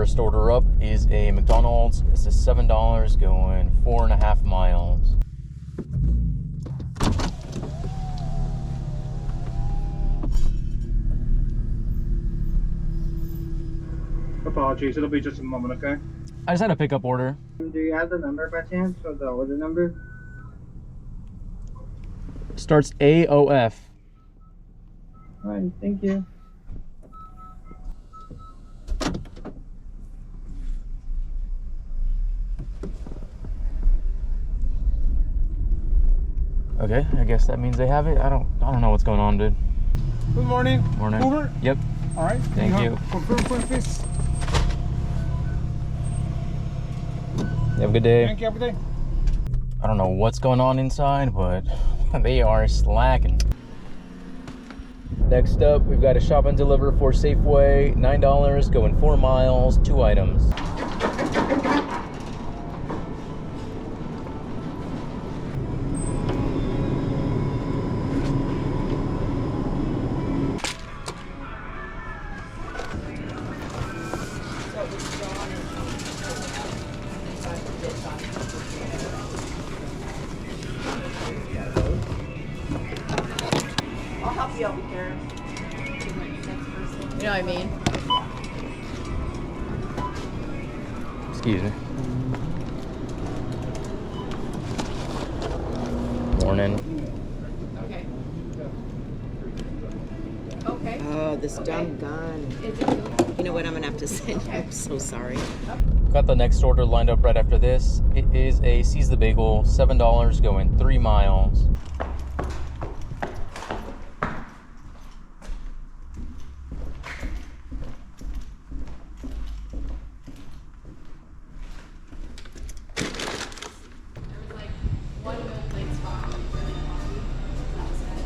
first order up is a McDonald's. This is $7 going 4.5 miles. Apologies, it'll be just a moment, okay? I just had a pickup order. Do you have the number by chance, or the order number? Starts AOF. Alright, thank you. Okay, I guess that means they have it. I don't know what's going on, dude. Good morning. Morning. Uber? Yep. Alright. Thank you. Confirm for please. You have a good day. Thank you, have a good day. I don't know what's going on inside, but they are slacking. Next up, we've got a shop and deliver for Safeway. $9 going 4 miles, 2 items. I'll help you over here. You know what I mean? Excuse me. Morning. Okay. Okay. Oh, this dumb gun. You know what? I'm gonna have to send you. I'm so sorry. Got the next order lined up right after this. It is a Seize the Bagel, $7 going 3 miles.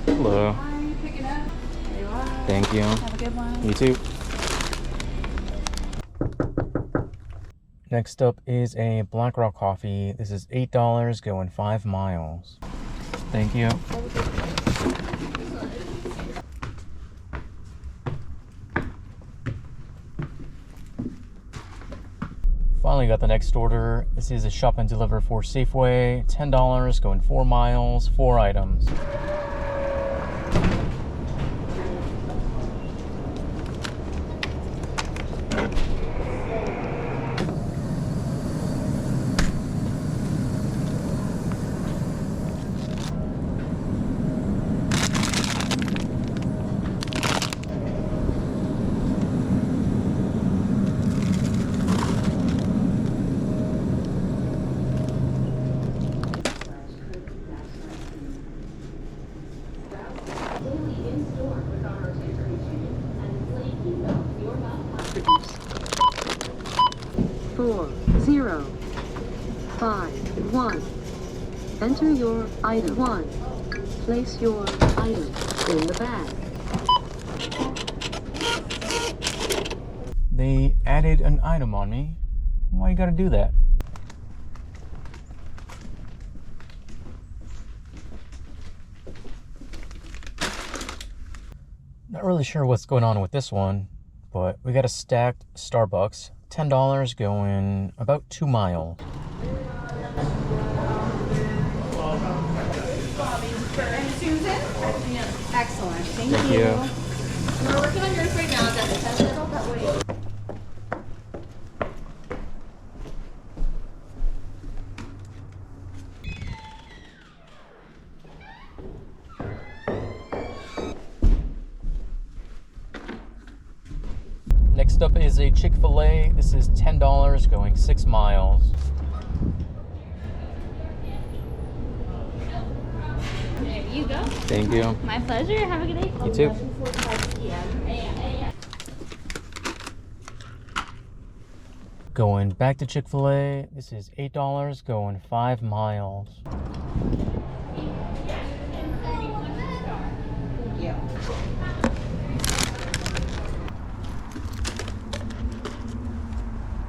Hello. Are you picking up? There you are. Thank you. Have a good one. You too. Next up is a Black Rock coffee. This is $8 going 5 miles. Thank you. Finally got the next order. This is a shop and deliver for Safeway. $10 going 4 miles, 4 items. Four, 0, 5, 1. Enter your item 1. Place your item in the bag. They added an item on me. Why you gotta do that? Not really sure what's going on with this one, but we got a stacked Starbucks. $10 going about 2 miles. And Susan? Excellent. Thank you. We're working on yours right now. That's a little that way. Next up is a Chick-fil-A. This is $10 going 6 miles. There you go. Thank you. My pleasure. Have a good day. You too. 11:45 p.m. Going back to Chick-fil-A. This is $8 going 5 miles.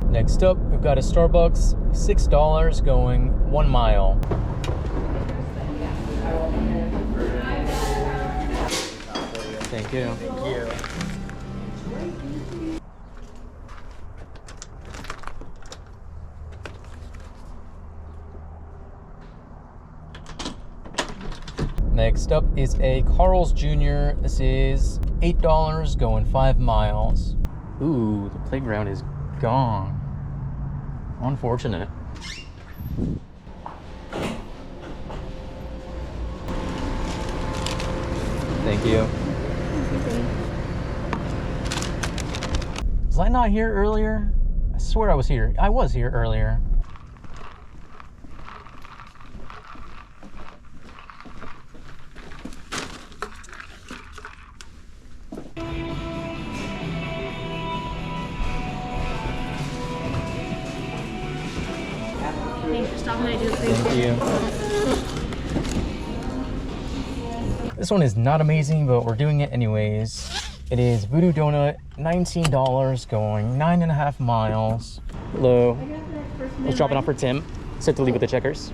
Next up, we've got a Starbucks, $6 going 1 mile. Thank you. Thank you. Next up is a Carl's Jr. This is $8 going 5 miles. Ooh, the playground is gone. Unfortunate. Thank you. Was I not here earlier? I swear I was here. I was here earlier. Thanks for stopping. I do appreciate Thank it. you. This one is not amazing, but we're doing it anyways. It is Voodoo Donut, $19 going 9.5 miles. Hello. Let's drop it off for Tim. Set to leave with the checkers.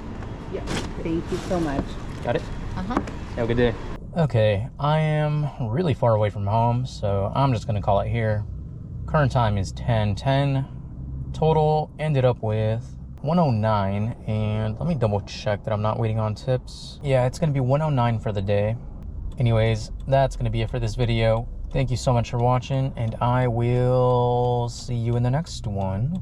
Yeah. Thank you so much. Got it? Uh-huh. Have a good day. Okay, I am really far away from home, so I'm just gonna call it here. Current time is 10:10. Total ended up with 109, and let me double check that I'm not waiting on tips. Yeah, it's gonna be 109 for the day. Anyways, that's gonna be it for this video. Thank you so much for watching, and I will see you in the next one.